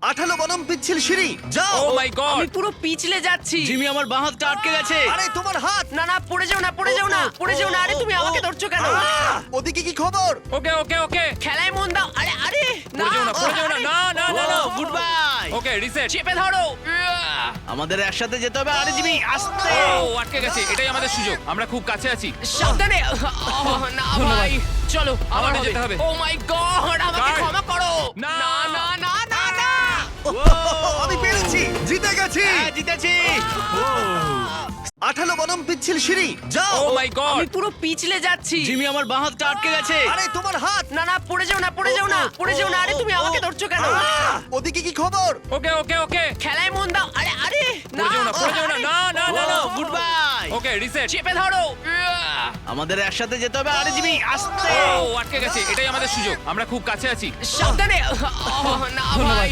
18 বনাম পিচ্ছিল সিঁড়ি, যাও। ও মাই গড! আমি পুরো পিছলে যাচ্ছি। জিমি আমার বাঁ হাতটা আটকে গেছে। আরে তোমার হাত। না না, পড়ে যাও না, পড়ে যাও না, পড়ে যাও না। আরে তুমি আমাকে ধরছো কেন? ওদিকে কি খবর? ওকে ওকে ওকে, খেলায় মন দাও। আরে আরে না, পড়ে যাও না, পড়ে যাও না, না না না না। Good bye. Okay reset. চেপে ধরো। আমাদের একসাথে যেতে হবে। আরে জিমি আস্তে। ও আটকে গেছে, এটাই আমাদের সুযোগ, আমরা খুব কাছে আছি। সাবধানে। না ভাই, চলো আবার আমাকে যেতে হবে। ও মাই গড, আমাকে Guard! ক্ষমা করো। না। না না না না না। আমি পেরেছি, জিতে গেছি। হ্যাঁ, জিতেছি। 18 বনাম পিচ্ছিল সিঁড়ি, যাও। ও মাই গড! আমি পুরো পিছলে যাচ্ছি। জিমি আমার বাঁ হাতটা আটকে গেছে। আরে তোমার হাত। না না, পড়ে যাও না, পড়ে যাও না, পড়ে যাও না। আরে তুমি আমাকে ধরছো কেন? ওদিকে কি খবর? ওকে ওকে ওকে, খেলায় মন দাও। আরে আরে না, পড়ে যাও না, পড়ে যাও না, না না না না। Good bye. Okay reset. চেপে ধরো। আমাদের একসাথে যেতে হবে। আরে জিমি আস্তে। ও আটকে গেছে, এটাই আমাদের সুযোগ, আমরা খুব কাছে আছি। সাবধানে। না ভাই।